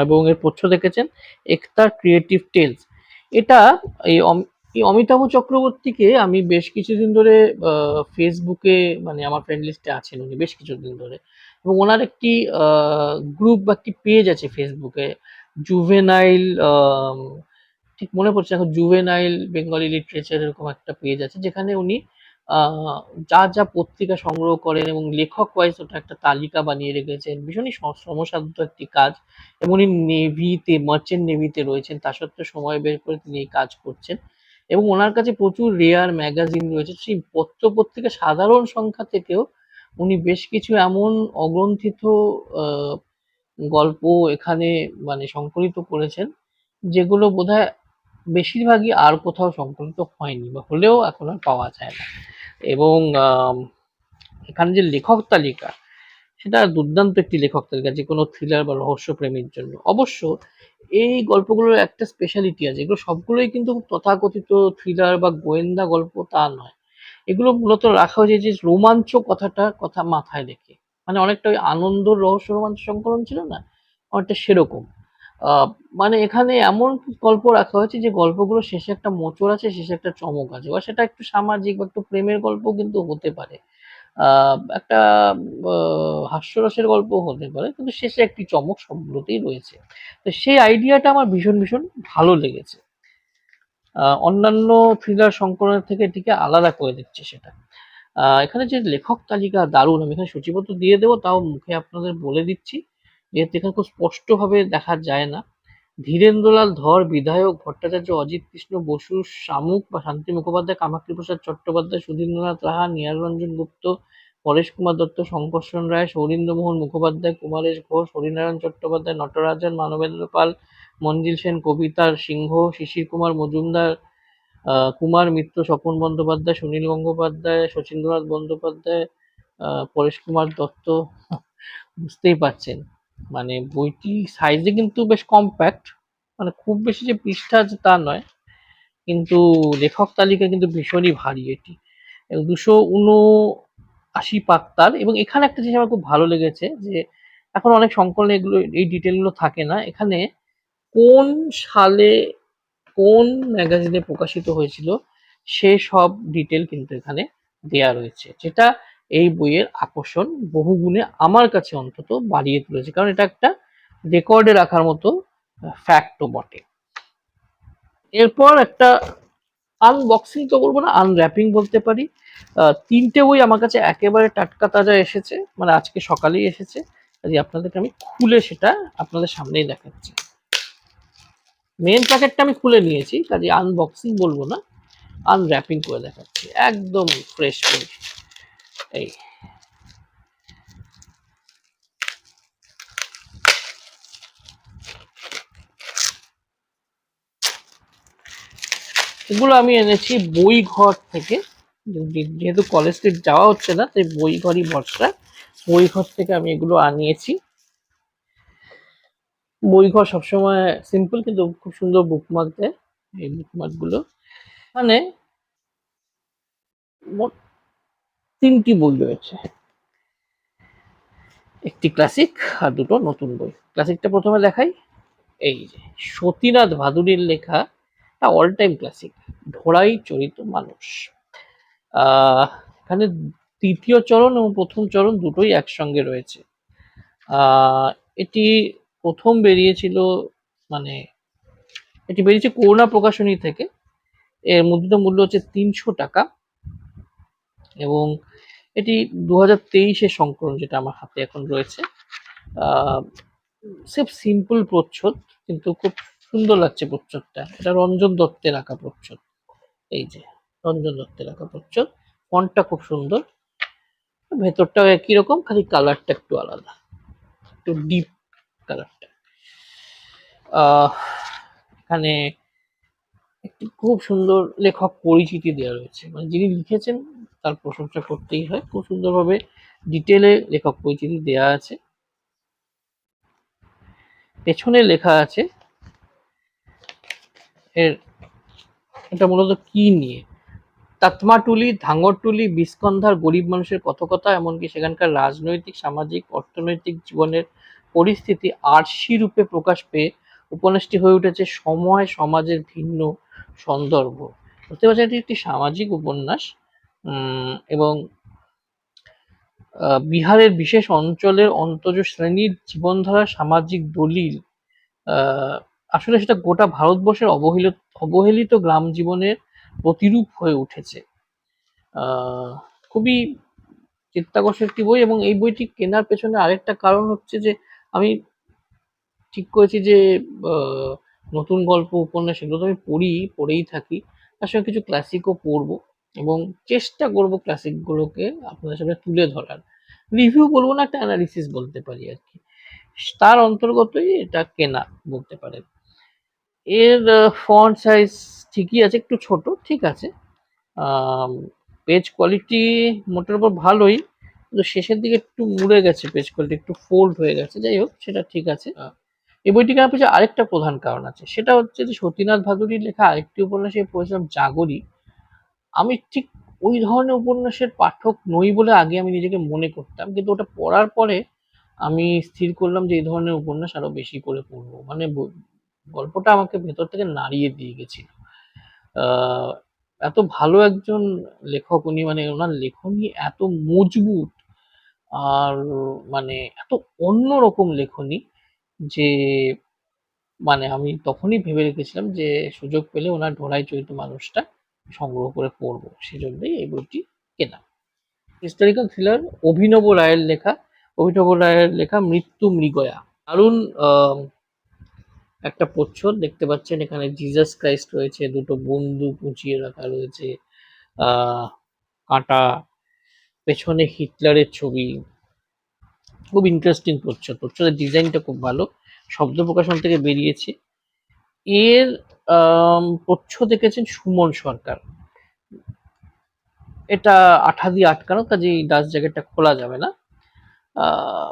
এবং এর প্রচ্ছদ দেখেছেন একতার ক্রিয়েটিভ টেলস। এটা এই অমিতাভ চক্রবর্তীকে আমি বেশ কিছুদিন ধরে ফেসবুকে, মানে আমার ফ্রেন্ড লিস্টে আছেন উনি বেশ কিছুদিন ধরে, এবং ওনার একটি গ্রুপ বা একটি পেজ আছে ফেসবুকে, জুভেনাইল, ঠিক মনে পড়ছে এখন, জুভেনাইল বেঙ্গলি লিটারেচার এরকম একটা পেজ আছে, যেখানে উনি যা যা পত্রিকা সংগ্রহ করেন এবং লেখক ওয়াইজ ওটা একটা তালিকা বানিয়ে রেখেছেন। ভীষণই শ্রমসাধ্য একটি কাজ, এবং উনি নেভিতে, মার্চেন্ট নেভিতে রয়েছেন, তা সত্ত্বেও সময় বের করে তিনি এই কাজ করছেন। এবং ওনার কাছে প্রচুর রেয়ার ম্যাগাজিন রয়েছে, সেই পত্র পত্রিকা সাধারণ সংখ্যা থেকেও উনি বেশ কিছু এমন অগ্রন্থিত আহ, গল্প এখানে মানে সংকলিত করেছেন, যেগুলো বোধহয় বেশিরভাগই আর কোথাও সংকলিত হয়নি, বা হলেও এখন আর পাওয়া যায় না। এবং এখানে যে লেখক তালিকা, সেটা দুর্দান্ত একটি লেখক তালিকা, যে কোনো থ্রিলার বা রহস্য প্রেমীর জন্য। অবশ্য এই গল্পগুলোর একটা স্পেশালিটি আছে, এগুলো সবগুলোই কিন্তু তথাকথিত থ্রিলার বা গোয়েন্দা গল্প তা নয়। এগুলো মূলত রাখা হয়েছে যে রোমাঞ্চ কথা মাথায় রেখে, মানে অনেকটা ওই আনন্দ রহস্য রোমাঞ্চ সংকলন ছিল না, অনেকটা সেরকম। আহ, মানে এখানে এমন গল্প রাখা হয়েছে যে গল্পগুলো শেষে একটা মোচড় আছে, শেষে একটা চমক আছে, বা সেটা একটু সামাজিক বা একটু প্রেমের গল্প কিন্তু হতে পারে, একটা হাস্যরসের গল্প হতে পারে, কিন্তু শেষে একটি চমক সবগুলোতেই রয়েছে। তো সেই আইডিয়াটা আমার ভীষণ ভীষণ ভালো লেগেছে। অন্যান্য থ্রিলার সংকলনের থেকে এটিকে আলাদা করে দিচ্ছে সেটা। এখানে যে লেখক তালিকা দারুণ, আমি এখানে সূচিপত্র দিয়ে দেবো, তাও মুখে আপনাদের বলে দিচ্ছি, যেহেতু এখানে খুব স্পষ্টভাবে দেখা যায় না। ধীরেন্দ্রলাল ধর বিধায়ক ভট্টাচার্য, অজিত কৃষ্ণ বসু, শামুক বা শান্তি মুখোপাধ্যায়, কামাক্ষী প্রসাদ চট্টোপাধ্যায়, সুধীন্দ্রনাথ রাহা, নিহাররঞ্জন গুপ্ত, পরেশ কুমার দত্ত, শঙ্কর্ষণ রায়, সৌরীন্দ্রমোহন মুখোপাধ্যায়, কুমারেশ ঘোষ, হরিনারায়ণ চট্টোপাধ্যায়, নটরাজন, মানবেন্দ্র পাল, মঞ্জিল সেন, কবিতা সিংহ, শিশির কুমার মজুমদার, কুমার মিত্র, স্বপন বন্দ্যোপাধ্যায়, সুনীল গঙ্গোপাধ্যায়, শচীন্দ্রনাথ বন্দ্যোপাধ্যায়, পরেশ কুমার দত্ত। বুঝতেই পারছেন, মানে বইটি সাইজে কিন্তু বেশ কম্প্যাক্ট, মানে খুব বেশি যে পৃষ্ঠা আছে তা নয়, কিন্তু লেখক তালিকা কিন্তু ভীষণই ভারী এটি, এবং 279 পাত্তার। এবং এখানে একটা জিনিস আমার খুব ভালো লেগেছে, যে এখন অনেক সংকলনে এগুলো, এই ডিটেলগুলো থাকে না। এখানে কোন সালে কোন ম্যাগাজিনে প্রকাশিত হয়েছিল সেসব ডিটেল কিন্তু এখানে দেয়া রয়েছে, যেটা এই বইয়ের আকর্ষণ বহুগুণে আমার কাছে অন্তত বাড়িয়ে তুলেছে, কারণ এটা একটা রেকর্ডে রাখার মতো ফ্যাক্টও বটে। এরপর একটা আনবক্সিং তো বলবো না, আনর্যাপিং বলতে পারি। তিনটে বই আমার কাছে একেবারে টাটকা তাজা এসেছে, মানে আজকে সকালেই এসেছে, কাজে আপনাদেরকে আমি খুলে সেটা আপনাদের সামনেই দেখাচ্ছি। মেন প্যাকেটটা আমি খুলে নিয়েছি, কাজে আনবক্সিং বলবো না, আনর্যাপিং করে দেখাচ্ছি, একদম ফ্রেশ বই। এই এগুলো আমি এনেছি বই ঘর থেকে, যেহেতু কলেজ স্ট্রিট যাওয়া হচ্ছে না, তাই বই ঘরই ভরসা। বই ঘর থেকে আমি এগুলো আনিয়েছি। বই ঘর সবসময় সিম্পল কিন্তু খুব সুন্দর বুকমার্ক দেয়, এই বুকমার্ক গুলো। মানে মোট 3টি বই রয়েছে, একটি ক্লাসিক আর দুটো নতুন বই। ক্লাসিকটা প্রথমে দেখাই, এই যে সতীনাথ ভাদুড়ির লেখা অল টাইম ক্লাসিক, ঢোড়াই চরিত মানুষ। এখানে তৃতীয় চরণ এবং প্রথম চরণ দুটোই একসঙ্গে রয়েছে। আহ, এটি প্রথম বেরিয়েছিল, মানে এটি বেরিয়েছে করুণা প্রকাশনী থেকে। এর মুদ্রিত মূল্য হচ্ছে 300 টাকা, এবং এটি 2023-এর সংকলন, যেটা আমার হাতে এখন রয়েছে। খুব সিম্পল প্রচ্ছদ, কিন্তু খুব সুন্দর লাগছে প্রচ্ছদটা। এটা রঞ্জন দত্তের আঁকা প্রচ্ছদ, এই যে রঞ্জন দত্তের আঁকা প্রচ্ছদ, ফন্টটা খুব সুন্দর, ভেতরটা একই রকম, খালি কালারটা একটু আলাদা, একটু ডিপ কালারটা। এখানে একটি খুব সুন্দর লেখক পরিচিতি দেওয়া রয়েছে, মানে যিনি লিখেছেন তার প্রশংসা করতেই হয়, খুব সুন্দরভাবে ডিটেলে লেখক পরিচিতি দেওয়া আছে। পেছনে লেখা আছে এর, এটা মূলত কি নিয়ে, তাতমাটুলি, ধাঙ্গরটুলি, বিস্কন্ধার গরিব মানুষের কথকতা, এমনকি সেখানকার রাজনৈতিক, সামাজিক, অর্থনৈতিক জীবনের পরিস্থিতি আরশি রূপে প্রকাশ পেয়ে উপন্যাসটি হয়ে উঠেছে সময় সমাজের ভিন্ন সন্দর্ভ। বুঝতে পারছেন এটি একটি সামাজিক উপন্যাস, এবং বিহারের বিশেষ অঞ্চলের অন্তজ শ্রেণীর জীবনধারা, সামাজিক দলিল, আহ, আসলে সেটা গোটা ভারতবর্ষের অবহেলিত গ্রাম জীবনের প্রতিরূপ হয়ে উঠেছে। আহ, খুবই চিত্তাকর্ষক একটি বই, এবং এই বইটি কেনার পেছনে আরেকটা কারণ হচ্ছে যে আমি ঠিক করেছি যে আহ, নতুন গল্প উপন্যাস এগুলো তো আমি পড়েই থাকি, তার সঙ্গে কিছু ক্লাসিকও পড়বো, এবং চেষ্টা করব ক্লাসিক গুলোকে আপনাদের সামনে তুলে ধরার। রিভিউ বলবো না, একটা অ্যানালিসিস বলতে পারি আর কি, তার অন্তর্গতই এটা কেনা বলতে পারেন। এর ফন্ট সাইজ ঠিকই আছে, একটু ছোট, ঠিক আছে। পেজ কোয়ালিটি মোটের উপর ভালোই, কিন্তু শেষের দিকে একটু মুড়ে গেছে, পেজ কোয়ালিটি একটু ফোল্ড হয়ে গেছে, যাই হোক সেটা ঠিক আছে। এই বইটি কেনার পেছনে আরেকটা প্রধান কারণ আছে, সেটা হচ্ছে যে সতীনাথ ভাদুড়ির লেখা আরেকটি উপন্যাস আমি পড়েছিলাম, জাগরি। আমি ঠিক ওই ধরনের উপন্যাসের পাঠক নই বলে আগে আমি নিজেকে মনে করতাম, কিন্তু ওটা পড়ার পরে আমি স্থির করলাম যে এই ধরনের উপন্যাস আরো বেশি করে পড়বো, মানে গল্পটা আমাকে ভেতর থেকে নাড়িয়ে দিয়ে গেছিল। আহ, এত ভালো একজন লেখক উনি, মানে ওনার লেখনী এত মজবুত, আর মানে এত অন্যরকম লেখনী যে মানে আমি তখনই ভেবে রেখেছিলাম যে সুযোগ পেলে ওনার ঢোলাই চরিত মানুষটা সংগ্রহ করে পড়বো, সেজন্যই এই বইটি কেনা। হিস্টোরিক্যাল থ্রিলার, অভিনব রায়ের লেখা মৃত্যু মৃগয়া। দারুণ একটা প্রচ্ছদ দেখতে পাচ্ছেন, এখানে জিসাস ক্রাইস্ট রয়েছে, দুটো বন্দুক উঁচিয়ে রাখা রয়েছে, আহ কাঁটা, পেছনে হিটলারের ছবি। খুব ইন্টারেস্টিং প্রচ্ছদ, প্রচ্ছদের ডিজাইনটা খুব ভালো, শব্দ প্রকাশন থেকে বেরিয়েছে। এর প্রচ্ছদ এঁকেছেন সুমন সরকার। এটা আঠা দিয়ে আটকানো, কাজেই ডাস্ট জ্যাকেটটা খোলা যাবে না। আহ,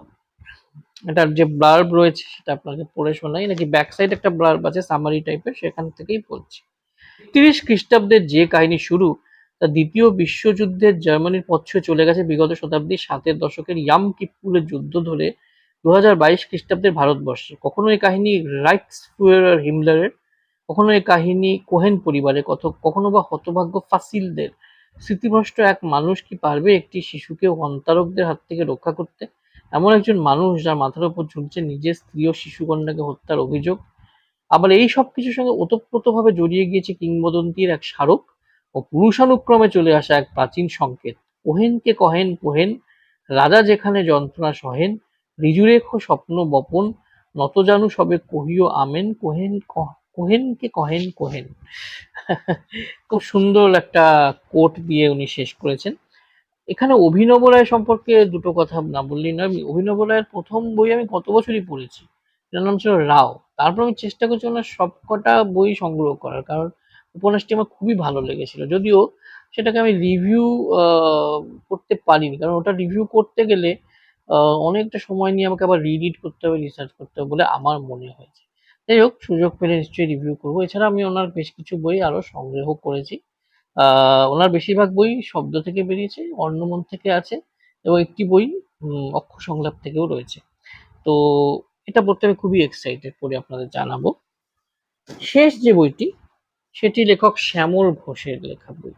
এটার যে ব্লার্ব রয়েছে সেটা আপনাকে পড়ে শোনাই, নাকি ব্যাক সাইড একটা ব্লার্ব আছে সামারি টাইপের, সেখান থেকেই বলছি। ৩০ খ্রিস্টাব্দের যে কাহিনী শুরু, তা দ্বিতীয় বিশ্বযুদ্ধের জার্মানির পথ ছুঁয়ে চলে গেছে বিগত শতাব্দীর ৭-এর দশকের ইয়াম কিপ্পুরের যুদ্ধ ধরে ২০২২ খ্রিস্টাব্দের ভারতবর্ষে। কখনো এই কাহিনী রাইক্সফুয়ারার হিমলারের, কখনো এই কাহিনী কোহেন পরিবারের, কখনো বা হতভাগ্য ফাসিলদের। স্মৃতিভ্রষ্ট এক মানুষ কি পারবে একটি শিশুকে হন্তারকদের হাত থেকে রক্ষা করতে? এমন একজন মানুষ যার মাথার উপর ঝুলছে নিজের স্ত্রী ও শিশুকন্যাকে হত্যার অভিযোগ। আবার এই সব কিছুর সঙ্গে ওতপ্রোতভাবে জড়িয়ে গিয়েছে কিংবদন্তির এক স্মারক ও পুরুষানুক্রমে চলে আসা এক প্রাচীন সংকেত। কোহেনকে কহেন কোহেন, রাজা যেখানে যন্ত্রণা সহেন, ঋজুরেখো স্বপ্ন বপন, নতজানু সবে কহিও আমেন, কোহেনকে কহেন কোহেন। খুব সুন্দর একটা কোট দিয়ে উনি শেষ করেছেন। এখানে অভিনব রায় সম্পর্কে দুটো কথা না বললেই নয়। অভিনব রায়ের প্রথম বই আমি গত বছরই পড়েছি, এটার নাম ছিল রাও। তারপর আমি চেষ্টা করছি ওনার সবকটা বই সংগ্রহ করার, কারণ উপন্যাসটি আমার খুবই ভালো লেগেছিল, যদিও সেটাকে আমি রিভিউ করতে পারিনি, কারণ ওটা রিভিউ করতে গেলে অনেকটা সময় নিয়ে আমাকে আবার রিড করতে হবে, রিসার্চ করতে হবে বলে আমার মনে হয়েছে। যাই হোক, সুযোগ পেলে নিশ্চয়ই রিভিউ করবো। এছাড়া আমি ওনার বেশ কিছু বই আরো সংগ্রহ করেছি। ওনার বেশিরভাগ বই শব্দ থেকে বেরিয়েছে, অর্ণমন থেকে আছে, এবং একটি বই অক্ষ সংলাপ থেকেও রয়েছে। তো এটা পড়তে আমি খুবই এক্সাইটেড, পড়ে আপনাদের জানাবো। শেষ যে বইটি, সেটি লেখক শ্যামল ঘোষের লেখা বই।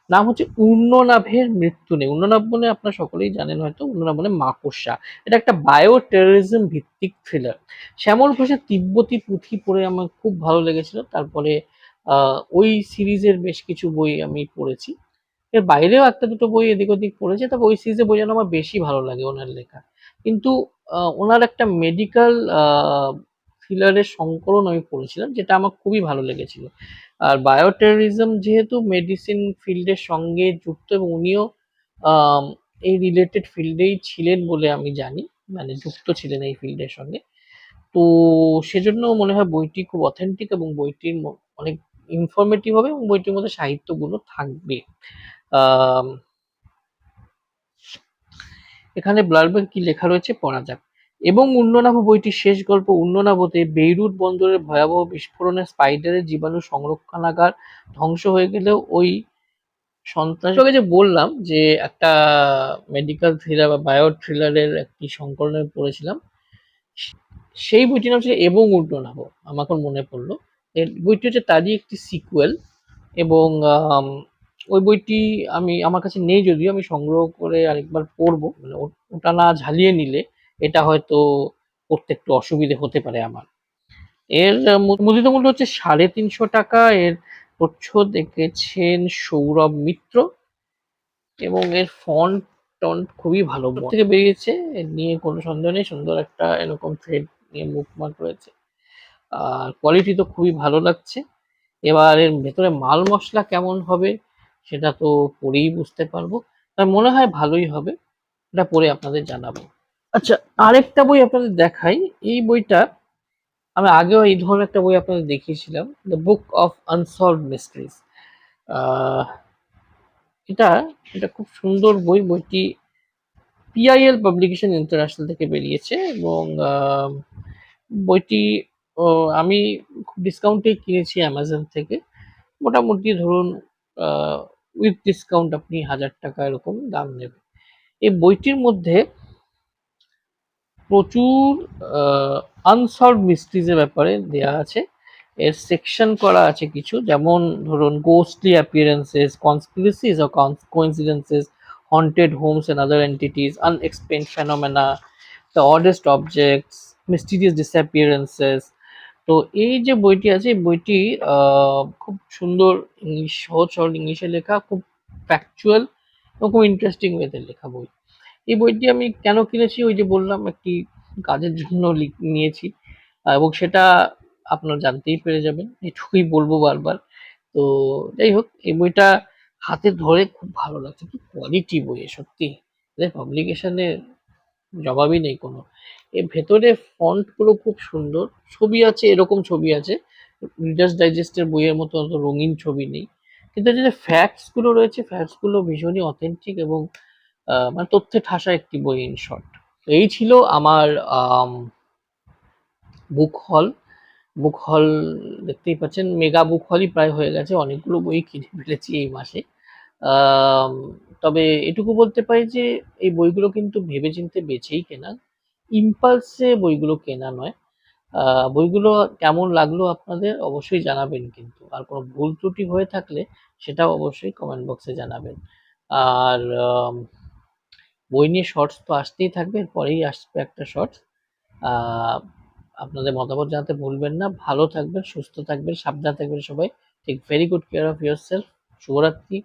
নাম হচ্ছে উর্ণনাভের মৃত্যু নেই। উর্ণনাভ মানে আপনারা সকলেই জানেন হয়তো, উর্ণনাভ মানে মাকড়সা। এটা একটা বায়ো টেরোরিজম ভিত্তিক থ্রিলার। শ্যামল ঘোষের তিব্বতী পুঁথি পড়ে আমার খুব ভালো লেগেছিল। তারপরে ওই সিরিজের বেশ কিছু বই আমি পড়েছি। এর বাইরেও একটা দুটো বই এদিক ওদিক পড়েছি, তবে ওই সিরিজের বই যেন আমার বেশি ভালো লাগে ওনার লেখা। কিন্তু ওনার একটা মেডিকেল থ্রিলারের সংকলন আমি পড়েছিলাম, যেটা আমার খুবই ভালো লেগেছিল। আর বায়োটেররিজম যেহেতু মেডিসিন ফিল্ডের সঙ্গে যুক্ত, এবং উনিও আম, এই রিলেটেড ফিল্ডেই ছিলেন বলে আমি জানি, মানে যুক্ত ছিলেন এই ফিল্ডের সঙ্গে। তো সেজন্য মনে হয় বইটি খুব অথেন্টিক, এবং বইটির অনেক ইনফরমেটিভ হবে, এবং বইটির মধ্যে সাহিত্যগুলো থাকবে। আম, এখানে ব্লার্বে কি লেখা রয়েছে পড়া যাক। এবং উন্ননাভ বইটির শেষ গল্প উন্ননাভতে বেইরুট বন্দরের ভয়াবহ বিস্ফোরণে স্পাইডারের জীবাণু সংরক্ষণাগার ধ্বংস হয়ে গেলেও ওই সন্ত্রাস, তোকে যে বললাম যে একটা মেডিকেল থ্রিলার বা বায়ো থ্রিলারের একটি সংকলনে পড়েছিলাম, সেই বইটির নাম ছিল এবং উন্ননাভ। আমার এখন মনে পড়লো, বইটি হচ্ছে তারই একটি সিকুয়েল। এবং ওই বইটি আমার কাছে নেই, যদিও আমি সংগ্রহ করে আরেকবার পড়বো। মানে ওটা না ঝালিয়ে নিলে এটা হয়তো পড়তে একটু অসুবিধে হতে পারে আমার। এর মুদ্রিত মূল্য হচ্ছে ৩৫০ টাকা। এর প্রচ্ছদ এঁকেছেন সৌরভ মিত্র এবং এর ফন্ট টন্ট খুবই ভালো থেকে বেরিয়েছে। এর নিয়ে কোনো সন্দেহ নেই। সুন্দর একটা এরকম থ্রেড নিয়ে বুকমার্ক রয়েছে। আর কোয়ালিটি তো খুবই ভালো লাগছে। এবার এর ভেতরে মাল মশলা কেমন হবে সেটা তো পড়েই বুঝতে পারবো। তার মনে হয় ভালোই হবে। এটা পড়ে আপনাদের জানাবো। আচ্ছা, আরেকটা বই আপনাদের দেখাই। এই বইটা আমি আগেও এই ধরনের একটা বই আপনাদের দেখিয়েছিলাম, the book of unsolved mysteries. আহ, এটা এটা খুব সুন্দর বই। বইটি পিআইএল পাবলিকেশন ইন্টারন্যাশনাল থেকে বেরিয়েছে এবং বইটি আমি খুব ডিসকাউন্টে কিনেছি অ্যামাজন থেকে। মোটামুটি ধরুন উইথ ডিসকাউন্ট আপনি ১০০০ টাকা এরকম দাম নেবে। এই বইটির মধ্যে প্রচুর আনসলভড মিস্ট্রিজ এর ব্যাপারে দেয়া আছে। এর সেকশন করা আছে কিছু, যেমন ধরুন ghostly appearances, conspiracies or coincidences, haunted homes and other entities, unexplained phenomena, the oddest objects, mysterious disappearances. তো এই যে বইটি আছে, এই বইটি খুব সুন্দর ইংলিশ, সহজ সরল ইংলিশে লেখা, খুব ফ্যাকচুয়াল এবং খুব ইন্টারেস্টিং ওয়েতে লেখা বই। এই বইটি আমি কেন কিনেছি, ওই যে বললাম একটি কাজের জন্য নিয়েছি। এবং সেটা আপনারা জানতেই পেরে যাবেন, এটুকুই বলবো বারবার। তো যাই হোক, এই বইটা হাতে ধরে খুব ভালো লাগছে। কি কোয়ালিটি বই, সত্যি এদের পাবলিকেশনের জবাবই নেই কোনো। এর ভেতরে ফন্ট গুলো খুব সুন্দর, ছবি আছে, এরকম ছবি আছে, রিডার্স ডাইজেস্টের বইয়ের মতো অত রঙিন ছবি নেই, কিন্তু যে ফ্যাক্টস গুলো রয়েছে, ফ্যাক্টস গুলো ভীষণই অথেন্টিক এবং মানে তথ্যে ঠাসা একটি বই, ইন শর্ট। এই ছিল আমার বুক হল। বুক হল দেখতেই পাচ্ছেন, মেগা বুক হলই প্রায় হয়ে গেছে। অনেকগুলো বই কিনে ফেলেছি এই মাসে। আম, তবে এটুকু বলতে পারি যে এই বইগুলো কিন্তু ভেবেচিন্তে বেছেই কেনা, ইম্পালসে বইগুলো কেনা নয়। বইগুলো কেমন লাগলো আপনাদের অবশ্যই জানাবেন কিন্তু। আর কোনো ভুল ত্রুটি হয়ে থাকলে সেটাও অবশ্যই কমেন্ট বক্সে জানাবেন। আর বই নিয়ে শর্টস তো আসতেই থাকবে, পরেই আসবে একটা শর্টস। আপনাদের মতামত জানাতে ভুলবেন না। ভালো থাকবেন, সুস্থ থাকবেন, সাবধানে থাকবেন সবাই। Take very good care of yourself. শুভরাত্রি।